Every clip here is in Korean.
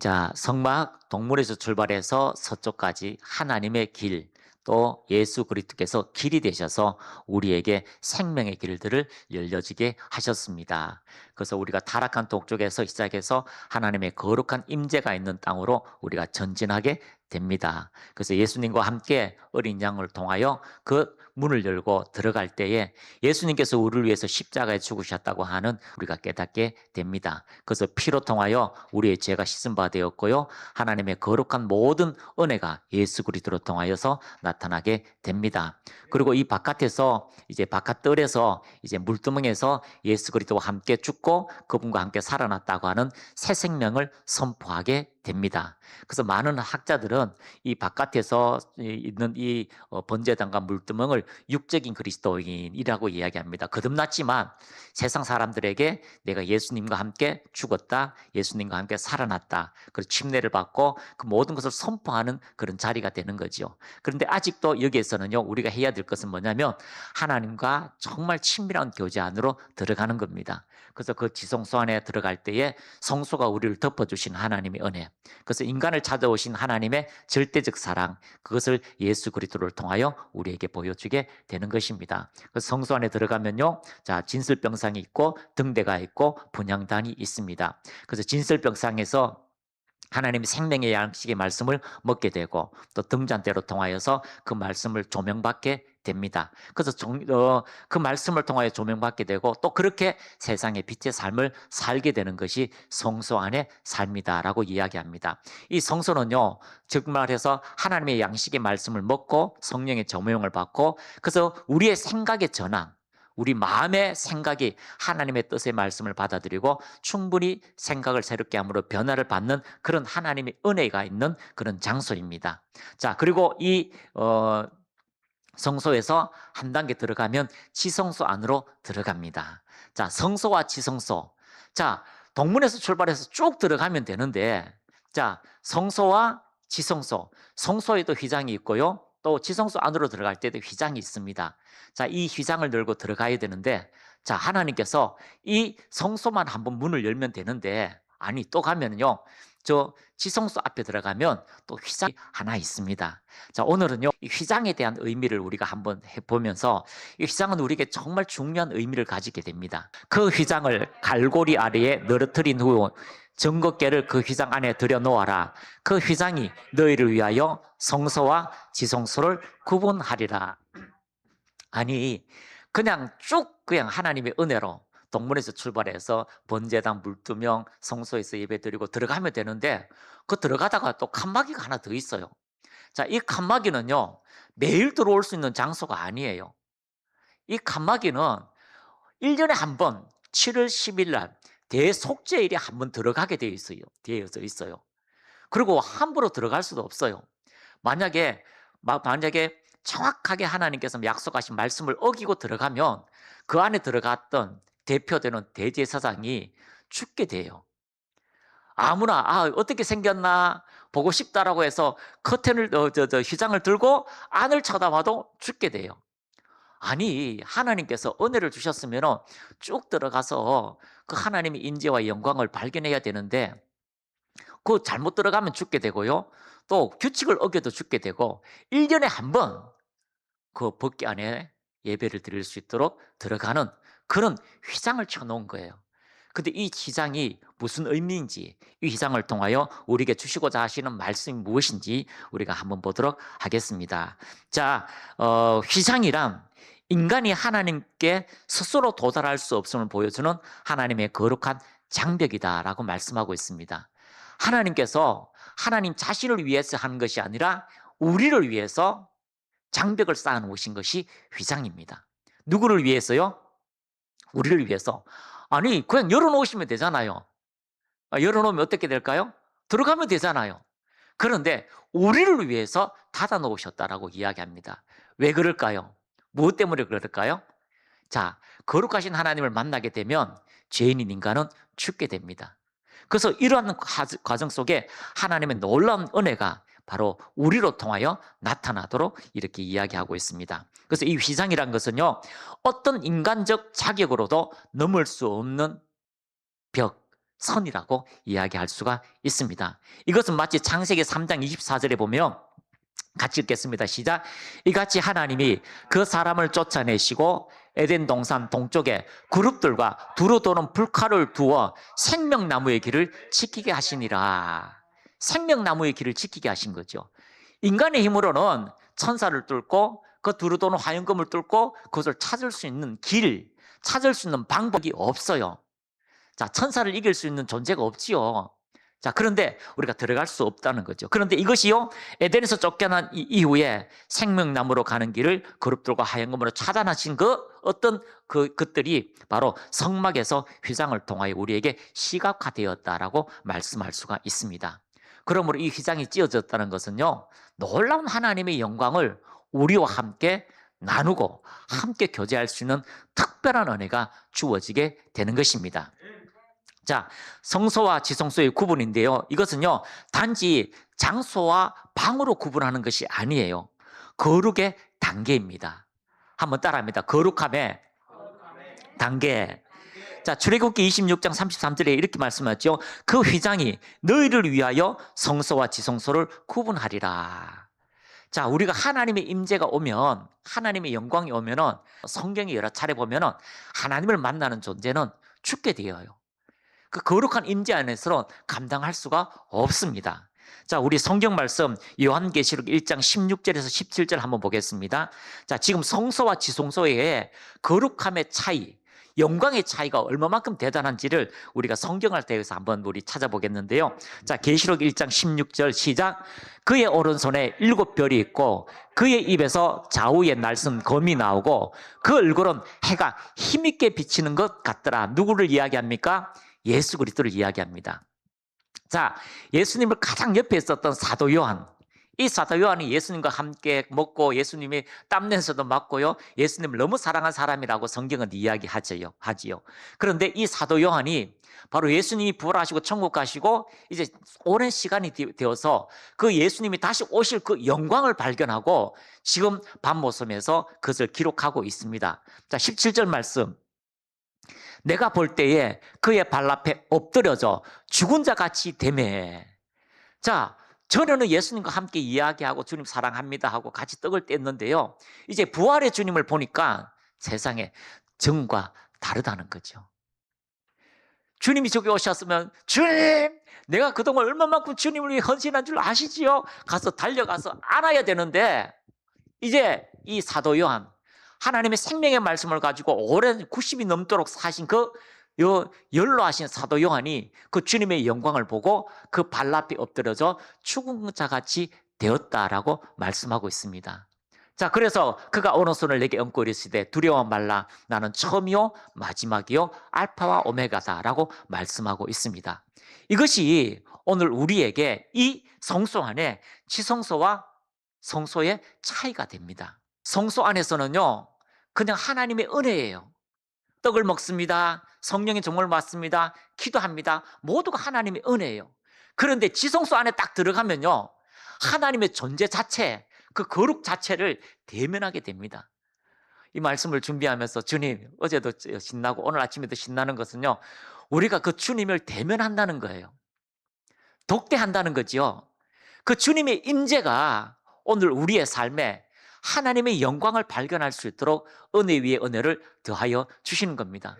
자, 성막 동물에서 출발해서 서쪽까지 하나님의 길, 또 예수 그리스도께서 길이 되셔서 우리에게 생명의 길들을 열려지게 하셨습니다. 그래서 우리가 타락한 동쪽에서 시작해서 하나님의 거룩한 임재가 있는 땅으로 우리가 전진하게 됩니다. 그래서 예수님과 함께 어린 양을 통하여 그 문을 열고 들어갈 때에 예수님께서 우리를 위해서 십자가에 죽으셨다고 하는 우리가 깨닫게 됩니다. 그래서 피로 통하여 우리의 죄가 씻은 바 되었고요. 하나님의 거룩한 모든 은혜가 예수 그리스도로 통하여서 나타나게 됩니다. 그리고 이 바깥에서 이제 바깥뜰에서 이제 물두멍에서 예수 그리스도와 함께 죽고 그분과 함께 살아났다고 하는 새 생명을 선포하게 됩니다. 그래서 많은 학자들은 이 바깥에서 있는 이 번제단과 물두멍을 육적인 그리스도인이라고 이야기합니다. 거듭났지만 세상 사람들에게 내가 예수님과 함께 죽었다, 예수님과 함께 살아났다, 그리고 침례를 받고 그 모든 것을 선포하는 그런 자리가 되는 거죠. 그런데 아직도 여기에서는요, 우리가 해야 될 것은 뭐냐면 하나님과 정말 친밀한 교제 안으로 들어가는 겁니다. 그래서 그 지성소 안에 들어갈 때에 성소가 우리를 덮어주신 하나님의 은혜, 그래서 인간을 찾아오신 하나님의 절대적 사랑, 그것을 예수 그리스도를 통하여 우리에게 보여주게 되는 것입니다. 그래서 성소 안에 들어가면요, 자, 진설병상이 있고 등대가 있고 분향단이 있습니다. 그래서 진설병상에서 하나님의 생명의 양식의 말씀을 먹게 되고 또 등잔대로 통하여서 그 말씀을 조명받게 됩니다. 그래서 그 말씀을 통하여 조명받게 되고 또 그렇게 세상의 빛의 삶을 살게 되는 것이 성소 안의 삶이다라고 이야기합니다. 이 성소는요, 즉 말해서 하나님의 양식의 말씀을 먹고 성령의 조명을 받고 그래서 우리의 생각의 전환, 우리 마음의 생각이 하나님의 뜻의 말씀을 받아들이고 충분히 생각을 새롭게 함으로 변화를 받는 그런 하나님의 은혜가 있는 그런 장소입니다. 자, 그리고 이 성소에서 한 단계 들어가면 지성소 안으로 들어갑니다. 자, 성소와 지성소. 자, 동문에서 출발해서 쭉 들어가면 되는데, 자, 성소와 지성소. 성소에도 휘장이 있고요. 또 지성소 안으로 들어갈 때도 휘장이 있습니다. 자, 이 휘장을 열고 들어가야 되는데, 자, 하나님께서 이 성소만 한번 문을 열면 되는데, 아니, 또 가면요, 저 지성소 앞에 들어가면 또 휘장이 하나 있습니다. 자, 오늘은요, 이 휘장에 대한 의미를 우리가 한번 해보면서 이 휘장은 우리에게 정말 중요한 의미를 가지게 됩니다. 그 휘장을 갈고리 아래에 늘어뜨린 후 증거궤를 그 휘장 안에 들여놓아라. 그 휘장이 너희를 위하여 성소와 지성소를 구분하리라. 아니, 그냥 쭉 그냥 하나님의 은혜로 동문에서 출발해서 번제단 물두명 성소에서 예배드리고 들어가면 되는데 그 들어가다가 또 칸막이가 하나 더 있어요. 자, 이 칸막이는요, 매일 들어올 수 있는 장소가 아니에요. 이 칸막이는 1년에 한 번, 7월 10일 날 대속죄일에 한 번 들어가게 되어져 있어요. 그리고 함부로 들어갈 수도 없어요. 만약에 정확하게 하나님께서 약속하신 말씀을 어기고 들어가면 그 안에 들어갔던 대표되는 대제사장이 죽게 돼요. 아무나 어떻게 생겼나 보고 싶다라고 해서 커튼을 휘장을 들고 안을 쳐다봐도 죽게 돼요. 아니, 하나님께서 은혜를 주셨으면 쭉 들어가서 그 하나님의 인재와 영광을 발견해야 되는데 그 잘못 들어가면 죽게 되고요. 또 규칙을 어겨도 죽게 되고 1년에 한 번 그 법궤 안에 예배를 드릴 수 있도록 들어가는 그런 휘장을 쳐놓은 거예요. 근데 이 휘장이 무슨 의미인지, 이 휘장을 통하여 우리에게 주시고자 하시는 말씀이 무엇인지 우리가 한번 보도록 하겠습니다. 자, 휘장이란 인간이 하나님께 스스로 도달할 수 없음을 보여주는 하나님의 거룩한 장벽이다라고 말씀하고 있습니다. 하나님께서 하나님 자신을 위해서 하는 것이 아니라 우리를 위해서 장벽을 쌓아 놓으신 것이 휘장입니다. 누구를 위해서요? 우리를 위해서. 아니, 그냥 열어놓으시면 되잖아요. 열어놓으면 어떻게 될까요? 들어가면 되잖아요. 그런데 우리를 위해서 닫아 놓으셨다라고 이야기합니다. 왜 그럴까요? 무엇 때문에 그럴까요? 자, 거룩하신 하나님을 만나게 되면 죄인인 인간은 죽게 됩니다. 그래서 이러한 과정 속에 하나님의 놀라운 은혜가 바로 우리로 통하여 나타나도록 이렇게 이야기하고 있습니다. 그래서 이 휘장이란 것은요, 어떤 인간적 자격으로도 넘을 수 없는 벽, 선이라고 이야기할 수가 있습니다. 이것은 마치 창세기 3장 24절에 보면 같이 읽겠습니다. 시작. 이같이 하나님이 그 사람을 쫓아내시고 에덴 동산 동쪽에 그룹들과 두루 도는 불칼을 두어 생명나무의 길을 지키게 하시니라. 생명나무의 길을 지키게 하신 거죠. 인간의 힘으로는 천사를 뚫고 그 두루 도는 화염검을 뚫고 그것을 찾을 수 있는 길, 찾을 수 있는 방법이 없어요. 자, 천사를 이길 수 있는 존재가 없지요. 자, 그런데 우리가 들어갈 수 없다는 거죠. 그런데 이것이요, 에덴에서 쫓겨난 이후에 생명나무로 가는 길을 그룹들과 화염검으로 차단하신 어떤 것들이 바로 성막에서 휘장을 통하여 우리에게 시각화되었다라고 말씀할 수가 있습니다. 그러므로 이 휘장이 찢어졌다는 것은요, 놀라운 하나님의 영광을 우리와 함께 나누고 함께 교제할 수 있는 특별한 은혜가 주어지게 되는 것입니다. 자, 성소와 지성소의 구분인데요. 이것은요, 단지 장소와 방으로 구분하는 것이 아니에요. 거룩의 단계입니다. 한번 따라합니다. 거룩함의 단계. 자, 출애굽기 26장 33절에 이렇게 말씀하죠. 그 휘장이 너희를 위하여 성소와 지성소를 구분하리라. 자, 우리가 하나님의 임재가 오면, 하나님의 영광이 오면은 성경에 여러 차례 보면은 하나님을 만나는 존재는 죽게 되어요. 그 거룩한 임재 안에서는 감당할 수가 없습니다. 자, 우리 성경 말씀 요한계시록 1장 16절에서 17절 한번 보겠습니다. 자, 지금 성소와 지성소의 거룩함의 차이, 영광의 차이가 얼마만큼 대단한지를 우리가 성경을 대해서 한번 우리 찾아보겠는데요. 자, 계시록 1장 16절 시작. 그의 오른손에 7별이 있고 그의 입에서 좌우에 날선 검이 나오고 그 얼굴은 해가 힘있게 비치는 것 같더라. 누구를 이야기합니까? 예수 그리스도를 이야기합니다. 자, 예수님을 가장 옆에 있었던 사도 요한. 이 사도 요한이 예수님과 함께 먹고 예수님이 땀냄새도 맡고요. 예수님을 너무 사랑한 사람이라고 성경은 이야기하지요. 그런데 이 사도 요한이 바로 예수님이 부활하시고 천국 가시고 이제 오랜 시간이 되어서 그 예수님이 다시 오실 그 영광을 발견하고 지금 밤모섬에서 그것을 기록하고 있습니다. 자, 17절 말씀. 내가 볼 때에 그의 발 앞에 엎드려져 죽은 자 같이 되매. 자, 전에는 예수님과 함께 이야기하고 주님 사랑합니다 하고 같이 떡을 뗐는데요. 이제 부활의 주님을 보니까 세상에 전과 다르다는 거죠. 주님이 저기 오셨으면 주님! 내가 그동안 얼마만큼 주님을 위해 헌신한 줄 아시지요? 가서 달려가서 안아야 되는데 이제 이 사도 요한 하나님의 생명의 말씀을 가지고 오랜 90이 넘도록 사신 그 연로하신 사도 요한이 그 주님의 영광을 보고 그 발 앞에 엎드려져 죽은 자같이 되었다라고 말씀하고 있습니다. 자, 그래서 그가 오른손을 내게 얹고 이르시되 두려워 말라 나는 처음이요 마지막이요 알파와 오메가다라고 말씀하고 있습니다. 이것이 오늘 우리에게 이 성소 안에 지성소와 성소의 차이가 됩니다. 성소 안에서는요, 그냥 하나님의 은혜예요. 떡을 먹습니다. 성령의 종을 맞습니다. 기도합니다. 모두가 하나님의 은혜예요. 그런데 지성소 안에 딱 들어가면요, 하나님의 존재 자체, 그 거룩 자체를 대면하게 됩니다. 이 말씀을 준비하면서 주님, 어제도 신나고 오늘 아침에도 신나는 것은요, 우리가 그 주님을 대면한다는 거예요. 독대한다는 거죠. 그 주님의 임재가 오늘 우리의 삶에 하나님의 영광을 발견할 수 있도록 은혜 위에 은혜를 더하여 주시는 겁니다.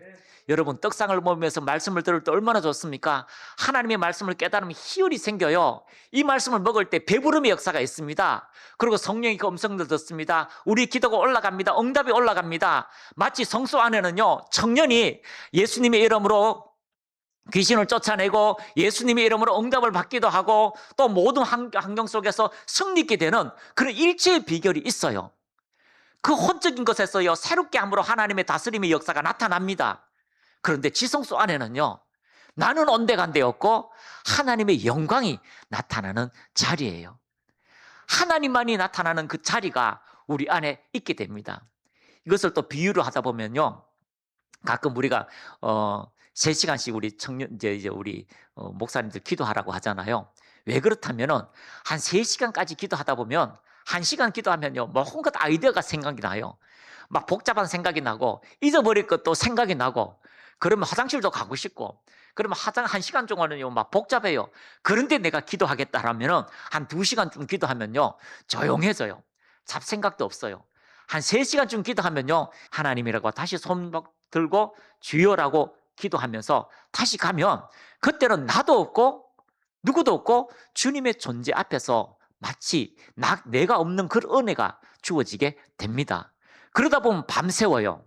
여러분, 떡상을 먹으면서 말씀을 들을 때 얼마나 좋습니까? 하나님의 말씀을 깨달으면 희열이 생겨요. 이 말씀을 먹을 때 배부름의 역사가 있습니다. 그리고 성령이 그 음성도 듣습니다. 우리 기도가 올라갑니다. 응답이 올라갑니다. 마치 성소 안에는요, 청년이 예수님의 이름으로 귀신을 쫓아내고 예수님의 이름으로 응답을 받기도 하고 또 모든 환경 속에서 승리하게 되는 그런 일체의 비결이 있어요. 그 혼적인 것에서요, 새롭게 함으로 하나님의 다스림의 역사가 나타납니다. 그런데 지성소 안에는요, 나는 온데간데 없고 하나님의 영광이 나타나는 자리예요. 하나님만이 나타나는 그 자리가 우리 안에 있게 됩니다. 이것을 또 비유로 하다 보면요, 가끔 우리가 3시간씩 우리 청년 이제 우리 목사님들 기도하라고 하잖아요. 왜 그렇다면은 한 3시간까지 기도하다 보면 1시간 기도하면요, 뭐 온갖 아이디어가 생각이 나요. 막 복잡한 생각이 나고 잊어버릴 것도 생각이 나고 그러면 화장실도 가고 싶고 그러면 화장 1시간 동안은요, 막 복잡해요. 그런데 내가 기도하겠다라면은 한 2시간쯤 기도하면요, 조용해져요. 잡생각도 없어요. 한 3시간쯤 기도하면요, 하나님이라고 다시 손 들고 주여라고 기도하면서 다시 가면 그때는 나도 없고 누구도 없고 주님의 존재 앞에서 마치 내가 없는 그 은혜가 주어지게 됩니다. 그러다 보면 밤새워요.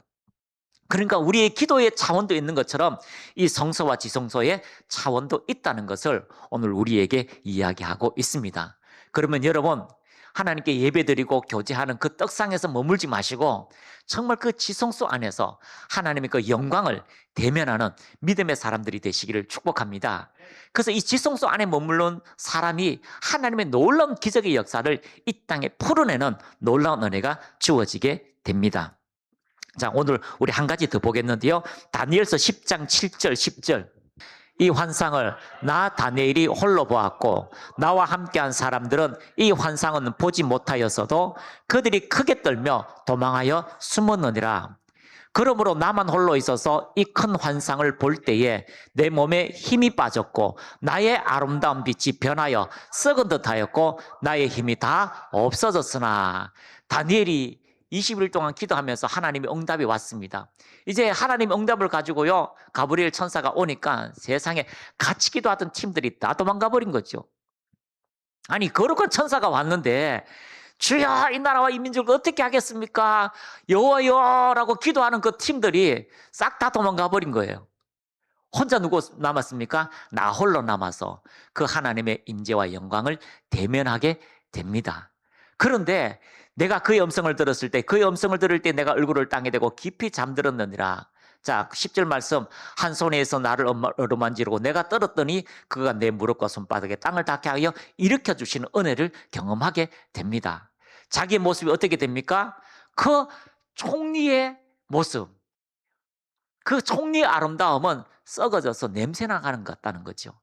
그러니까 우리의 기도의 차원도 있는 것처럼 이 성서와 지성소의 차원도 있다는 것을 오늘 우리에게 이야기하고 있습니다. 그러면 여러분, 하나님께 예배드리고 교제하는 그 떡상에서 머물지 마시고 정말 그 지성소 안에서 하나님의 그 영광을 대면하는 믿음의 사람들이 되시기를 축복합니다. 그래서 이 지성소 안에 머무른 사람이 하나님의 놀라운 기적의 역사를 이 땅에 풀어내는 놀라운 은혜가 주어지게 됩니다. 자, 오늘 우리 한 가지 더 보겠는데요. 다니엘서 10장 7절 10절. 이 환상을 나 다니엘이 홀로 보았고 나와 함께한 사람들은 이 환상은 보지 못하였어도 그들이 크게 떨며 도망하여 숨었느니라. 그러므로 나만 홀로 있어서 이 큰 환상을 볼 때에 내 몸에 힘이 빠졌고 나의 아름다운 빛이 변하여 썩은 듯하였고 나의 힘이 다 없어졌으나. 다니엘이 20일 동안 기도하면서 하나님의 응답이 왔습니다. 이제 하나님의 응답을 가지고요, 가브리엘 천사가 오니까 세상에 같이 기도하던 팀들이 다 도망가 버린 거죠. 아니, 거룩한 천사가 왔는데 주여 이 나라와 이 민족을 어떻게 하겠습니까? 여호와여라고 기도하는 그 팀들이 싹 다 도망가 버린 거예요. 혼자 누구 남았습니까? 나 홀로 남아서 그 하나님의 임재와 영광을 대면하게 됩니다. 그런데 내가 그의 음성을 들었을 때, 그의 음성을 들을 때 내가 얼굴을 땅에 대고 깊이 잠들었느니라. 자, 10절 말씀. 한 손에서 나를 어루만지르고 내가 떨었더니 그가 내 무릎과 손바닥에 땅을 닿게 하여 일으켜 주시는 은혜를 경험하게 됩니다. 자기의 모습이 어떻게 됩니까? 그 총리의 모습, 그 총리의 아름다움은 썩어져서 냄새나가는 것 같다는 거죠.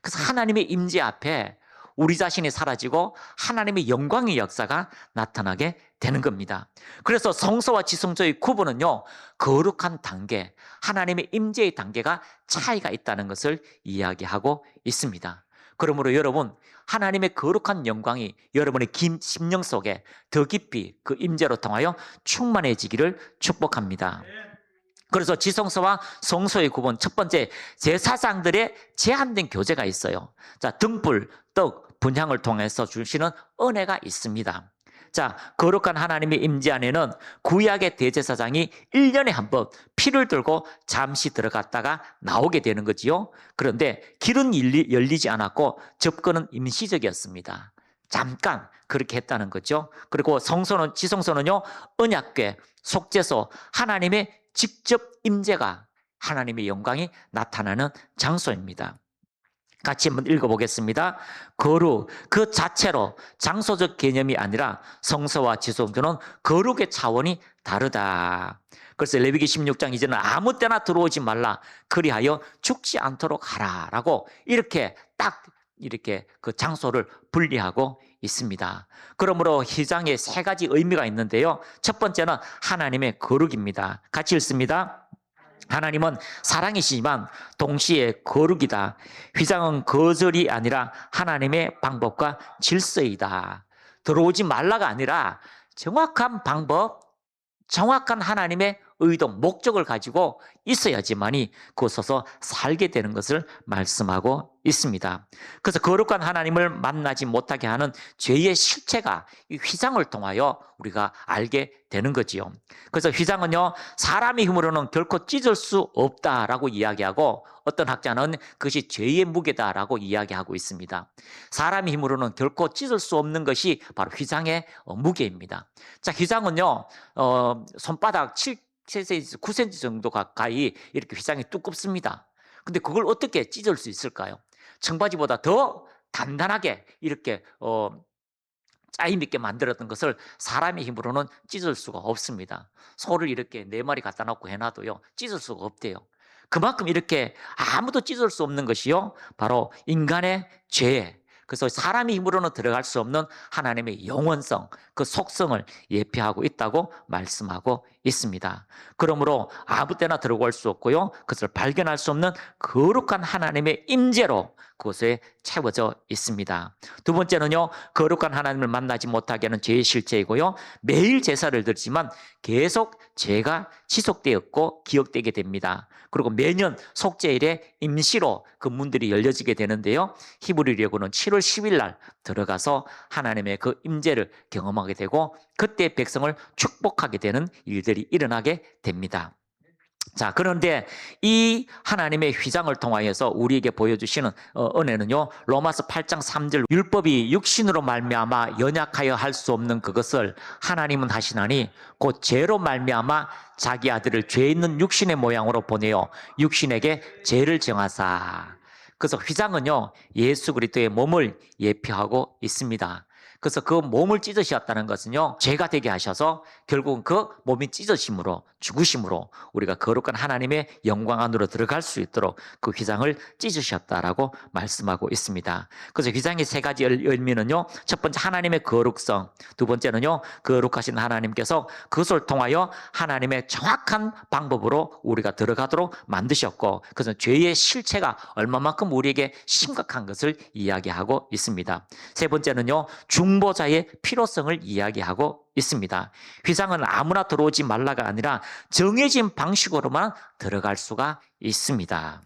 그래서 하나님의 임재 앞에 우리 자신이 사라지고 하나님의 영광의 역사가 나타나게 되는 겁니다. 그래서 성소와 지성소의 구분은요, 거룩한 단계, 하나님의 임재의 단계가 차이가 있다는 것을 이야기하고 있습니다. 그러므로 여러분, 하나님의 거룩한 영광이 여러분의 심령 속에 더 깊이 그 임재로 통하여 충만해지기를 축복합니다. 그래서 지성소와 성소의 구분, 첫 번째, 제사장들의 제한된 교제가 있어요. 자, 등불, 떡, 분향을 통해서 주시는 은혜가 있습니다. 자, 거룩한 하나님의 임재 안에는 구약의 대제사장이 1년에 한 번 피를 들고 잠시 들어갔다가 나오게 되는 거지요. 그런데 길은 열리지 않았고 접근은 임시적이었습니다. 잠깐 그렇게 했다는 거죠. 그리고 성소는, 지성소는요, 언약궤, 속죄소, 하나님의 직접 임재가, 하나님의 영광이 나타나는 장소입니다. 같이 한번 읽어보겠습니다. 거룩, 그 자체로 장소적 개념이 아니라 성소와 지성소는 거룩의 차원이 다르다. 그래서 레위기 16장 이제는 아무 때나 들어오지 말라, 그리하여 죽지 않도록 하라 라고 이렇게 딱 이렇게 그 장소를 분리하고 있습니다. 그러므로 휘장에 3가지 의미가 있는데요. 첫 번째는 하나님의 거룩입니다. 같이 읽습니다. 하나님은 사랑이시지만 동시에 거룩이다. 휘장은 거절이 아니라 하나님의 방법과 질서이다. 들어오지 말라가 아니라 정확한 방법, 정확한 하나님의 의도, 목적을 가지고 있어야지만이 그곳에서 살게 되는 것을 말씀하고 있습니다. 그래서 거룩한 하나님을 만나지 못하게 하는 죄의 실체가 이 휘장을 통하여 우리가 알게 되는 거지요. 그래서 휘장은요, 사람의 힘으로는 결코 찢을 수 없다라고 이야기하고, 어떤 학자는 그것이 죄의 무게다라고 이야기하고 있습니다. 사람의 힘으로는 결코 찢을 수 없는 것이 바로 휘장의 무게입니다. 자, 휘장은요, 손바닥 7cm, 9cm 정도 가까이 이렇게 휘장이 두껍습니다. 근데 그걸 어떻게 찢을 수 있을까요? 청바지보다 더 단단하게 이렇게 짜임 있게 만들었던 것을 사람의 힘으로는 찢을 수가 없습니다. 소를 이렇게 4마리 갖다 놓고 해놔도요, 찢을 수가 없대요. 그만큼 이렇게 아무도 찢을 수 없는 것이요, 바로 인간의 죄. 그래서 사람의 힘으로는 들어갈 수 없는 하나님의 영원성, 그 속성을 예표하고 있다고 말씀하고 있습니다. 그러므로 아무 때나 들어갈 수 없고요. 그것을 발견할 수 없는 거룩한 하나님의 임재로 그곳에 채워져 있습니다. 두 번째는요, 거룩한 하나님을 만나지 못하게 하는 죄의 실체이고요. 매일 제사를 드리지만 계속 죄가 지속되었고 기억되게 됩니다. 그리고 매년 속죄일에 임시로 그 문들이 열려지게 되는데요. 히브리서는 7월 10일 날 들어가서 하나님의 그 임재를 경험하게 되고 그때 백성을 축복하게 되는 일들이 일어나게 됩니다. 자, 그런데 이 하나님의 휘장을 통하여서 우리에게 보여주시는 은혜는요, 로마서 8장 3절, 율법이 육신으로 말미암아 연약하여 할 수 없는 그것을 하나님은 하시나니 곧 죄로 말미암아 자기 아들을 죄 있는 육신의 모양으로 보내어 육신에게 죄를 정하사. 그래서 휘장은요, 예수 그리스도의 몸을 예표하고 있습니다. 그래서 그 몸을 찢으셨다는 것은요, 죄가 되게 하셔서 결국은 그 몸이 찢어짐으로, 죽으심으로 우리가 거룩한 하나님의 영광 안으로 들어갈 수 있도록 그 휘장을 찢으셨다라고 말씀하고 있습니다. 그래서 휘장의 세 가지 의미는요, 첫 번째 하나님의 거룩성, 두 번째는요, 거룩하신 하나님께서 그것을 통하여 하나님의 정확한 방법으로 우리가 들어가도록 만드셨고, 그래서 죄의 실체가 얼마만큼 우리에게 심각한 것을 이야기하고 있습니다. 세 번째는요, 중보자의 필요성을 이야기하고 있습니다. 휘장은 아무나 들어오지 말라가 아니라 정해진 방식으로만 들어갈 수가 있습니다.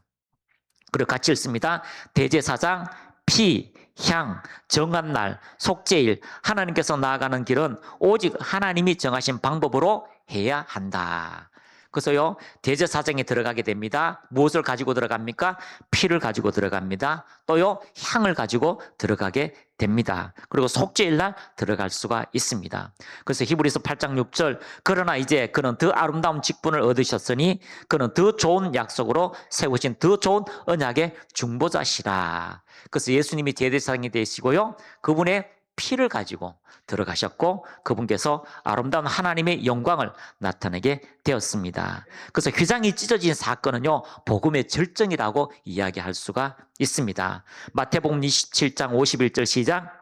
그리고 같이 읽습니다. 대제사장, 피, 향, 정한 날, 속죄일, 하나님께서 나아가는 길은 오직 하나님이 정하신 방법으로 해야 한다. 그래서요, 대제사장에 들어가게 됩니다. 무엇을 가지고 들어갑니까? 피를 가지고 들어갑니다. 또요, 향을 가지고 들어가게 됩니다. 그리고 속죄일 날 들어갈 수가 있습니다. 그래서 히브리서 8장 6절, 그러나 이제 그는 더 아름다운 직분을 얻으셨으니 그는 더 좋은 약속으로 세우신 더 좋은 언약의 중보자시라. 그래서 예수님이 대제사장이 되시고요, 그분의 피를 가지고 들어가셨고 그분께서 아름다운 하나님의 영광을 나타내게 되었습니다. 그래서 휘장이 찢어진 사건은요, 복음의 절정이라고 이야기할 수가 있습니다. 마태복음 27장 51절 시작.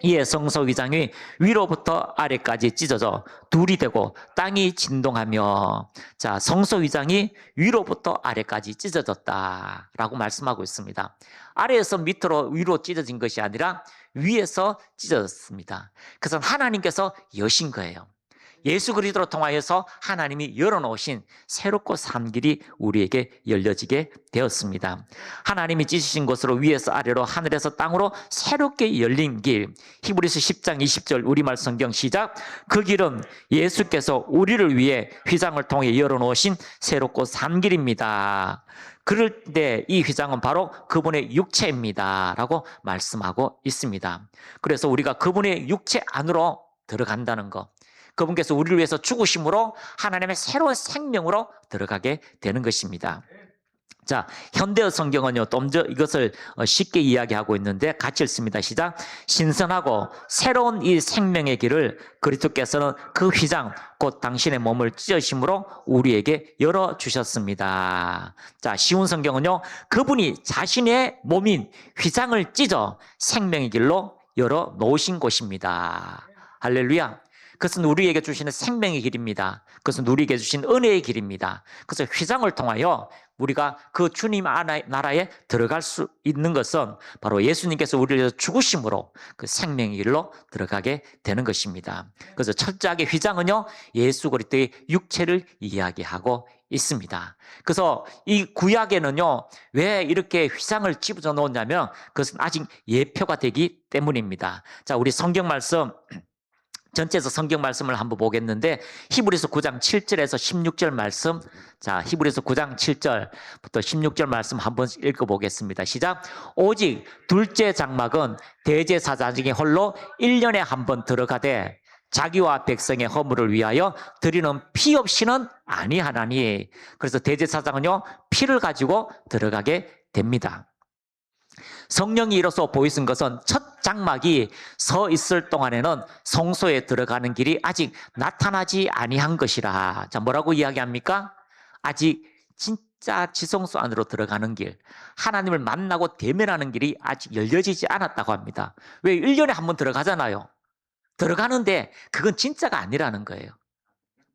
이에 성소 휘장이 위로부터 아래까지 찢어져 둘이 되고 땅이 진동하며, 자, 성소 휘장이 위로부터 아래까지 찢어졌다라고 말씀하고 있습니다. 아래에서 밑으로 위로 찢어진 것이 아니라 위에서 찢어졌습니다. 그래서 하나님께서 여신 거예요. 예수 그리스도로 통하여서 하나님이 열어놓으신 새롭고 산 길이 우리에게 열려지게 되었습니다. 하나님이 찢으신 것으로 위에서 아래로 하늘에서 땅으로 새롭게 열린 길. 히브리서 10장 20절 우리말 성경 시작. 그 길은 예수께서 우리를 위해 휘장을 통해 열어놓으신 새롭고 산 길입니다. 그럴 때 이 휘장은 바로 그분의 육체입니다 라고 말씀하고 있습니다. 그래서 우리가 그분의 육체 안으로 들어간다는 것, 그분께서 우리를 위해서 죽으심으로 하나님의 새로운 생명으로 들어가게 되는 것입니다. 자, 현대어 성경은요, 좀 더 이것을 쉽게 이야기하고 있는데 같이 읽습니다. 시작. 신선하고 새로운 이 생명의 길을 그리스도께서는 그 휘장, 곧 당신의 몸을 찢으심으로 우리에게 열어주셨습니다. 자, 쉬운 성경은요, 그분이 자신의 몸인 휘장을 찢어 생명의 길로 열어놓으신 곳입니다. 할렐루야. 그것은 우리에게 주시는 생명의 길입니다. 그것은 우리에게 주신 은혜의 길입니다. 그래서 휘장을 통하여 우리가 그 주님 나라에 들어갈 수 있는 것은 바로 예수님께서 우리를 위해서 죽으심으로 그 생명의 길로 들어가게 되는 것입니다. 그래서 철저하게 휘장은요, 예수 그리스도의 육체를 이야기하고 있습니다. 그래서 이 구약에는요, 왜 이렇게 휘장을 집어넣어 놓냐면 그것은 아직 예표가 되기 때문입니다. 자, 우리 성경 말씀 전체에서 성경 말씀을 한번 보겠는데 히브리서 9장 7절에서 16절 말씀, 자, 히브리서 9장 7절부터 16절 말씀 한번 읽어보겠습니다. 시작. 오직 둘째 장막은 대제사장이 홀로 1년에 한 번 들어가되 자기와 백성의 허물을 위하여 드리는 피 없이는 아니하나니. 그래서 대제사장은요, 피를 가지고 들어가게 됩니다. 성령이 이로써 보이신 것은 첫 장막이 서 있을 동안에는 성소에 들어가는 길이 아직 나타나지 아니한 것이라. 자, 뭐라고 이야기합니까? 아직 진짜 지성소 안으로 들어가는 길, 하나님을 만나고 대면하는 길이 아직 열려지지 않았다고 합니다. 왜? 1년에 한 번 들어가잖아요. 들어가는데 그건 진짜가 아니라는 거예요.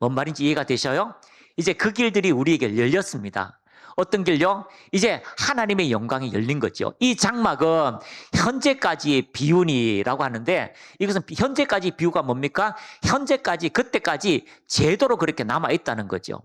뭔 말인지 이해가 되셔요? 이제 그 길들이 우리에게 열렸습니다. 어떤 길요? 이제 하나님의 영광이 열린 거죠. 이 장막은 현재까지의 비운이라고 하는데, 이것은 현재까지 비유가 뭡니까? 현재까지, 그때까지 제도로 그렇게 남아있다는 거죠.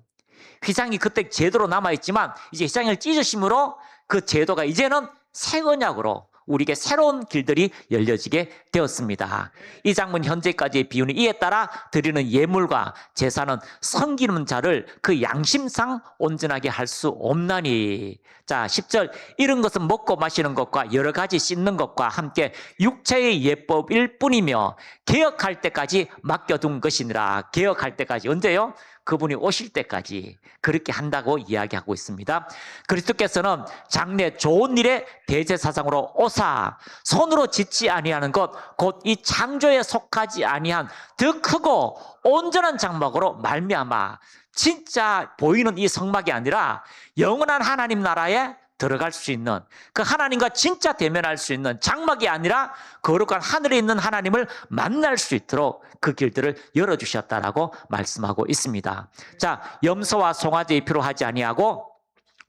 휘장이 그때 제도로 남아있지만 이제 휘장을 찢으심으로 그 제도가 이제는 새 언약으로 우리에게 새로운 길들이 열려지게 되었습니다. 이 장면 현재까지의 비유는 이에 따라 드리는 예물과 제사는 섬기는 자를 그 양심상 온전하게 할 수 없나니. 자, 10절, 이런 것은 먹고 마시는 것과 여러 가지 씻는 것과 함께 육체의 예법일 뿐이며 개혁할 때까지 맡겨둔 것이니라. 개혁할 때까지 언제요? 그분이 오실 때까지 그렇게 한다고 이야기하고 있습니다. 그리스도께서는 장래 좋은 일에 대제사장으로 오사 손으로 짓지 아니하는 것 곧 이 창조에 속하지 아니한 더 크고 온전한 장막으로 말미암아 진짜 보이는 이 성막이 아니라 영원한 하나님 나라에 들어갈 수 있는, 그 하나님과 진짜 대면할 수 있는 장막이 아니라 거룩한 하늘에 있는 하나님을 만날 수 있도록 그 길들을 열어주셨다라고 말씀하고 있습니다. 자, 염소와 송아지의 피로 하지 아니하고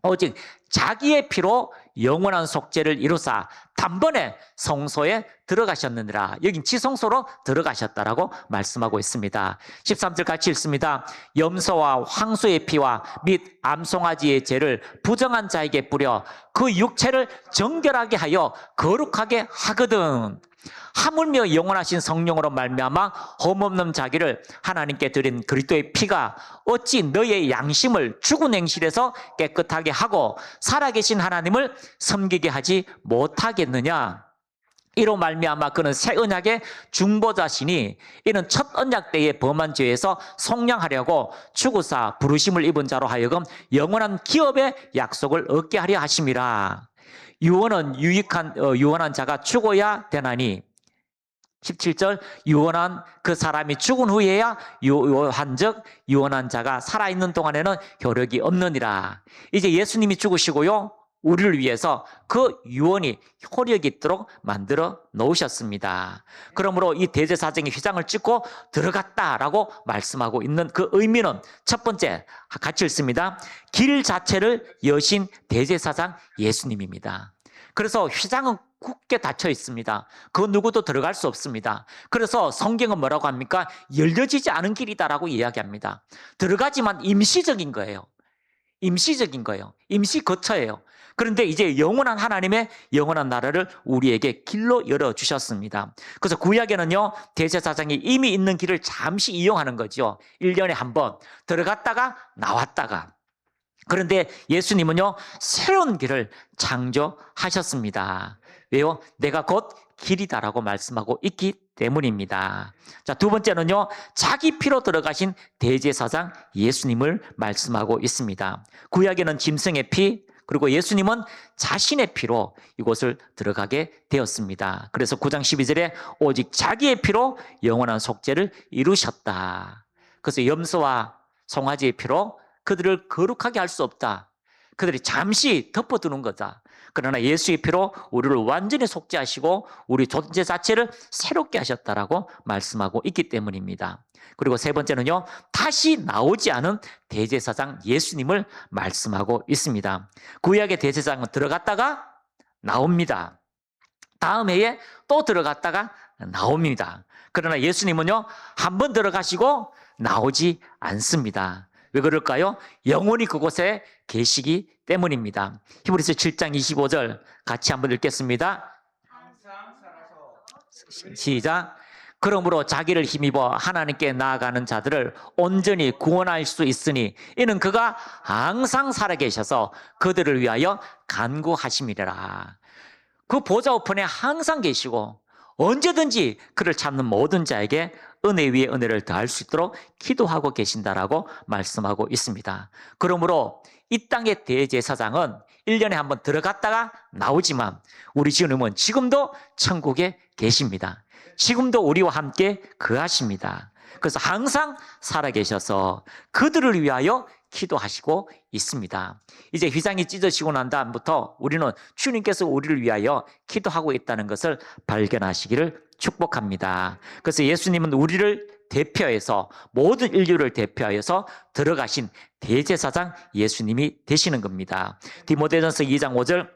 오직 자기의 피로 영원한 속죄를 이루사 단번에 성소에 들어가셨느니라. 여긴 지성소로 들어가셨다라고 말씀하고 있습니다. 13절 같이 읽습니다. 염소와 황소의 피와 및 암송아지의 죄를 부정한 자에게 뿌려 그 육체를 정결하게 하여 거룩하게 하거든. 하물며 영원하신 성령으로 말미암아 험없는 자기를 하나님께 드린 그리스도의 피가 어찌 너의 양심을 죽은 행실에서 깨끗하게 하고 살아계신 하나님을 섬기게 하지 못하겠느냐. 이로 말미암아 그는 새 언약의 중보자시니 이는 첫 언약 때의 범한 죄에서 속량하려고 죽으사 부르심을 입은 자로 하여금 영원한 기업의 약속을 얻게 하려 하심이라. 유언은 유언한 자가 죽어야 되나니 17절, 유언한 그 사람이 죽은 후에야 유언한즉 유언한 자가 살아있는 동안에는 효력이 없느니라. 이제 예수님이 죽으시고요, 우리를 위해서 그 유언이 효력이 있도록 만들어 놓으셨습니다. 그러므로 이 대제사장이 휘장을 찢고 들어갔다라고 말씀하고 있는 그 의미는 첫 번째, 같이 읽습니다. 길 자체를 여신 대제사장 예수님입니다. 그래서 휘장은 굳게 닫혀 있습니다. 그 누구도 들어갈 수 없습니다. 그래서 성경은 뭐라고 합니까? 열려지지 않은 길이다라고 이야기합니다. 들어가지만 임시적인 거예요. 임시적인 거예요. 임시 거처예요. 그런데 이제 영원한 하나님의 영원한 나라를 우리에게 길로 열어주셨습니다. 그래서 구약에는요, 대제사장이 이미 있는 길을 잠시 이용하는 거죠. 1년에 한 번 들어갔다가 나왔다가. 그런데 예수님은요, 새로운 길을 창조하셨습니다. 왜요? 내가 곧 길이다라고 말씀하고 있기 때문입니다. 자, 두 번째는요, 자기 피로 들어가신 대제사장 예수님을 말씀하고 있습니다. 구약에는 짐승의 피, 그리고 예수님은 자신의 피로 이곳을 들어가게 되었습니다. 그래서 9장 12절에 오직 자기의 피로 영원한 속죄를 이루셨다. 그래서 염소와 송아지의 피로 그들을 거룩하게 할 수 없다. 그들이 잠시 덮어두는 거다. 그러나 예수의 피로 우리를 완전히 속죄하시고 우리 존재 자체를 새롭게 하셨다라고 말씀하고 있기 때문입니다. 그리고 세 번째는요, 다시 나오지 않은 대제사장 예수님을 말씀하고 있습니다. 구약의 대제사장은 들어갔다가 나옵니다. 다음 해에 또 들어갔다가 나옵니다. 그러나 예수님은요, 한 번 들어가시고 나오지 않습니다. 왜 그럴까요? 영원히 그곳에 계시기 때문입니다. 히브리서 7장 25절 같이 한번 읽겠습니다. 시작. 그러므로 자기를 힘입어 하나님께 나아가는 자들을 온전히 구원할 수 있으니 이는 그가 항상 살아계셔서 그들을 위하여 간구하심이라. 그 보좌 우편에 항상 계시고 언제든지 그를 찾는 모든 자에게 은혜 위에 은혜를 더할 수 있도록 기도하고 계신다라고 말씀하고 있습니다. 그러므로 이 땅의 대제사장은 1년에 한 번 들어갔다가 나오지만 우리 주님은 지금도 천국에 계십니다. 지금도 우리와 함께 거하십니다. 그래서 항상 살아계셔서 그들을 위하여 기도하시고 있습니다. 이제 휘장이 찢어지고 난 다음부터 우리는 주님께서 우리를 위하여 기도하고 있다는 것을 발견하시기를 축복합니다. 그래서 예수님은 우리를 대표해서 모든 인류를 대표하여서 들어가신 대제사장 예수님이 되시는 겁니다. 디모데전서 2장 5절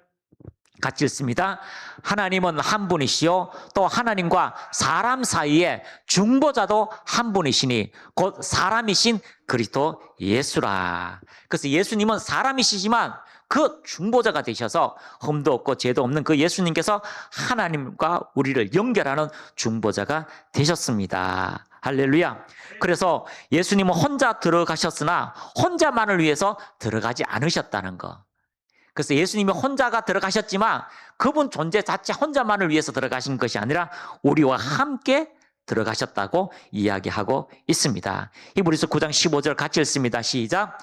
같이 읽습니다. 하나님은 한 분이시요 또 하나님과 사람 사이에 중보자도 한 분이시니 곧 사람이신 그리스도 예수라. 그래서 예수님은 사람이시지만 그 중보자가 되셔서 흠도 없고 죄도 없는 그 예수님께서 하나님과 우리를 연결하는 중보자가 되셨습니다. 할렐루야. 그래서 예수님은 혼자 들어가셨으나 혼자만을 위해서 들어가지 않으셨다는 거. 그래서 예수님이 혼자가 들어가셨지만 그분 존재 자체 혼자만을 위해서 들어가신 것이 아니라 우리와 함께 들어가셨다고 이야기하고 있습니다. 히브리서 9장 15절 같이 읽습니다. 시작.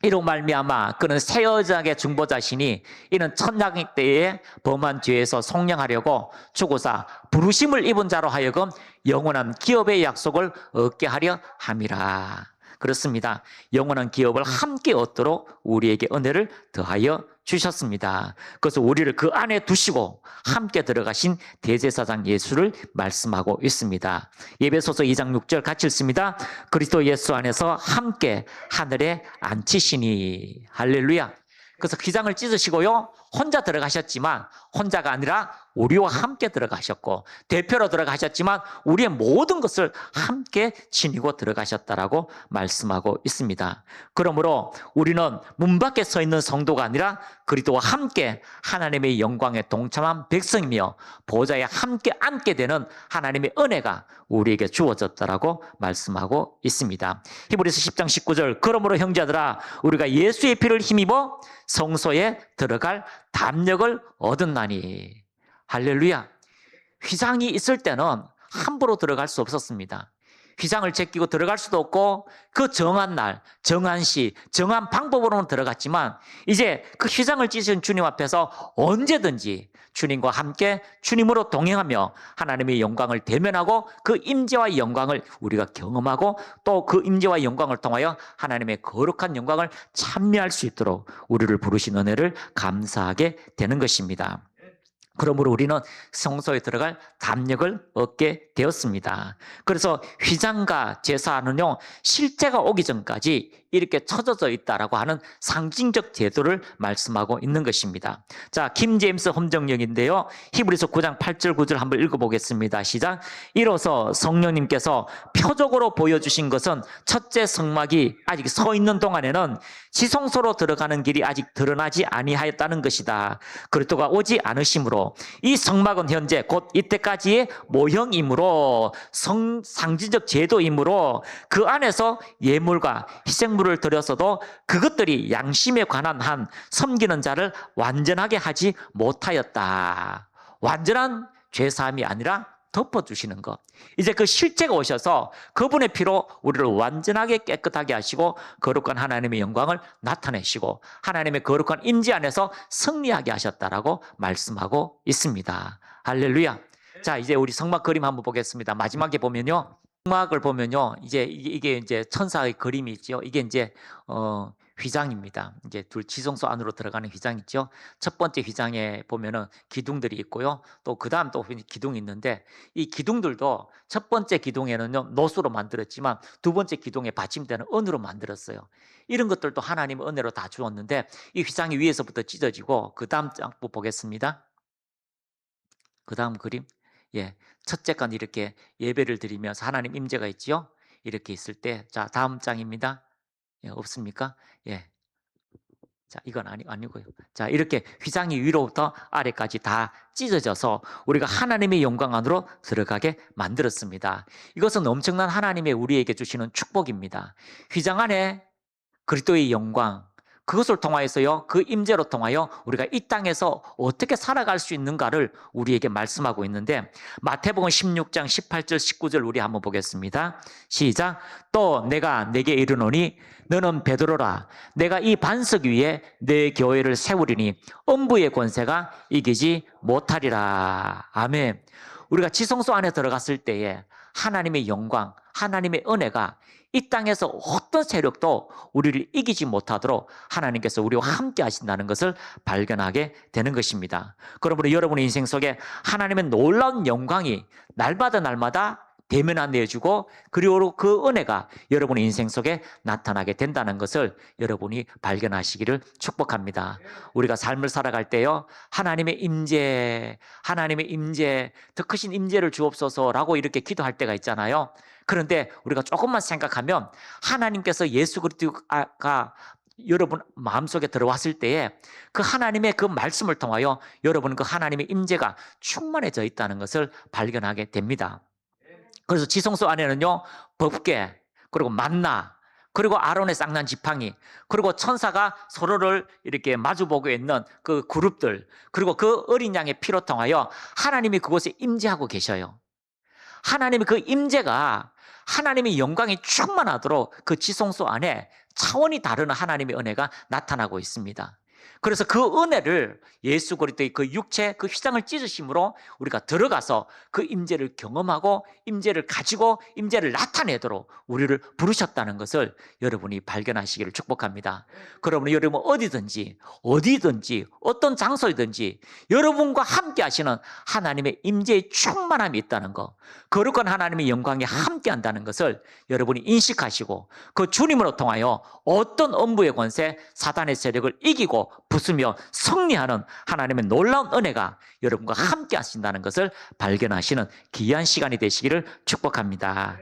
이로 말미암아 그는 새 언약의 중보자시니 이는 천약 때에 범한 죄에서 속량하려고 죽으사 부르심을 입은 자로 하여금 영원한 기업의 약속을 얻게 하려 함이라. 그렇습니다. 영원한 기업을 함께 얻도록 우리에게 은혜를 더하여 주셨습니다. 그래서 우리를 그 안에 두시고 함께 들어가신 대제사장 예수를 말씀하고 있습니다. 에베소서 2장 6절 같이 읽습니다. 그리스도 예수 안에서 함께 하늘에 앉히시니. 할렐루야. 그래서 휘장을 찢으시고요. 혼자 들어가셨지만 혼자가 아니라 우리와 함께 들어가셨고 대표로 들어가셨지만 우리의 모든 것을 함께 지니고 들어가셨다라고 말씀하고 있습니다. 그러므로 우리는 문 밖에 서 있는 성도가 아니라 그리스도와 함께 하나님의 영광에 동참한 백성이며 보좌에 함께 앉게 되는 하나님의 은혜가 우리에게 주어졌다라고 말씀하고 있습니다. 히브리서 10장 19절 그러므로 형제들아 우리가 예수의 피를 힘입어 성소에 들어갈 담력을 얻었나니. 할렐루야. 휘장이 있을 때는 함부로 들어갈 수 없었습니다. 휘장을 제끼고 들어갈 수도 없고 그 정한 날, 정한 시, 정한 방법으로는 들어갔지만 이제 그 휘장을 찢으신 주님 앞에서 언제든지 주님과 함께 주님으로 동행하며 하나님의 영광을 대면하고 그 임재와 영광을 우리가 경험하고 또 그 임재와 영광을 통하여 하나님의 거룩한 영광을 찬미할 수 있도록 우리를 부르신 은혜를 감사하게 되는 것입니다. 그러므로 우리는 성소에 들어갈 담력을 얻게 되었습니다. 그래서 휘장과 제사는요, 실제가 오기 전까지 이렇게 쳐져져 있다라고 하는 상징적 제도를 말씀하고 있는 것입니다. 자, 킴 제임스 헌정역인데요. 히브리서 9장 8절 9절 한번 읽어보겠습니다. 시작. 이로써 성령님께서 표적으로 보여주신 것은 첫째 성막이 아직 서 있는 동안에는 지성소로 들어가는 길이 아직 드러나지 아니하였다는 것이다. 그리스도가 오지 않으심으로 이 성막은 현재 곧 이때까지의 모형이므로 상징적 제도이므로 그 안에서 예물과 희생물을 드렸어도 그것들이 양심에 관한 한 섬기는 자를 완전하게 하지 못하였다. 완전한 죄사함이 아니라 덮어주시는 것. 이제 그 실제가 오셔서 그분의 피로 우리를 완전하게 깨끗하게 하시고 거룩한 하나님의 영광을 나타내시고 하나님의 거룩한 임재 안에서 승리하게 하셨다라고 말씀하고 있습니다. 할렐루야. 자, 이제 우리 성막 그림 한번 보겠습니다. 마지막에 보면요. 성막을 보면요. 이게 이제 천사의 그림이 있죠. 이게 이제 휘장입니다. 이제 지성소 안으로 들어가는 휘장 있죠. 첫 번째 휘장에 보면은 기둥들이 있고요. 또 그다음 또 기둥이 있는데 이 기둥들도 첫 번째 기둥에는요 노수로 만들었지만 두 번째 기둥에 받침대는 은으로 만들었어요. 이런 것들도 하나님의 은혜로 다 주었는데 이 휘장이 위에서부터 찢어지고 그다음 장 보겠습니다. 그다음 그림. 예. 첫째 건 이렇게 예배를 드리면서 하나님 임재가 있지요. 이렇게 있을 때 자, 다음 장입니다. 예, 없습니까? 예. 자, 이건 아니고요. 자, 이렇게 휘장이 위로부터 아래까지 다 찢어져서 우리가 하나님의 영광 안으로 들어가게 만들었습니다. 이것은 엄청난 하나님의 우리에게 주시는 축복입니다. 휘장 안에 그리스도의 영광, 그것을 통하여서요, 그 임재로 통하여 우리가 이 땅에서 어떻게 살아갈 수 있는가를 우리에게 말씀하고 있는데 마태복음 16장 18절 19절 우리 한번 보겠습니다. 시작. 또 내가 내게 이르노니 너는 베드로라. 내가 이 반석 위에 내 교회를 세우리니 음부의 권세가 이기지 못하리라. 아멘. 우리가 지성소 안에 들어갔을 때에 하나님의 영광, 하나님의 은혜가 이 땅에서 어떤 세력도 우리를 이기지 못하도록 하나님께서 우리와 함께 하신다는 것을 발견하게 되는 것입니다. 그러므로 여러분의 인생 속에 하나님의 놀라운 영광이 날마다 대면한 내주고 그리고 그 은혜가 여러분의 인생 속에 나타나게 된다는 것을 여러분이 발견하시기를 축복합니다. 우리가 삶을 살아갈 때요, 하나님의 임재, 더 크신 임재를 주옵소서라고 이렇게 기도할 때가 있잖아요. 그런데 우리가 조금만 생각하면 하나님께서 예수 그리스도가 여러분 마음속에 들어왔을 때에 그 하나님의 그 말씀을 통하여 여러분은 그 하나님의 임재가 충만해져 있다는 것을 발견하게 됩니다. 그래서 지성소 안에는요, 법궤, 그리고 만나, 그리고 아론의 쌍난 지팡이, 그리고 천사가 서로를 이렇게 마주보고 있는 그 그룹들, 그리고 그 어린 양의 피로 통하여 하나님이 그곳에 임재하고 계셔요. 하나님의 그 임재가 하나님의 영광이 충만하도록 그 지성소 안에 차원이 다른 하나님의 은혜가 나타나고 있습니다. 그래서 그 은혜를 예수 그리스도의 그 육체, 그 휘장을 찢으심으로 우리가 들어가서 그 임재를 경험하고 임재를 가지고 임재를 나타내도록 우리를 부르셨다는 것을 여러분이 발견하시기를 축복합니다. 그러면 여러분 어디든지 어떤 장소이든지 여러분과 함께 하시는 하나님의 임재의 충만함이 있다는 것, 거룩한 하나님의 영광이 함께 한다는 것을 여러분이 인식하시고 그 주님으로 통하여 어떤 엄부의 권세, 사단의 세력을 이기고 부수며 승리하는 하나님의 놀라운 은혜가 여러분과 함께 하신다는 것을 발견하시는 귀한 시간이 되시기를 축복합니다.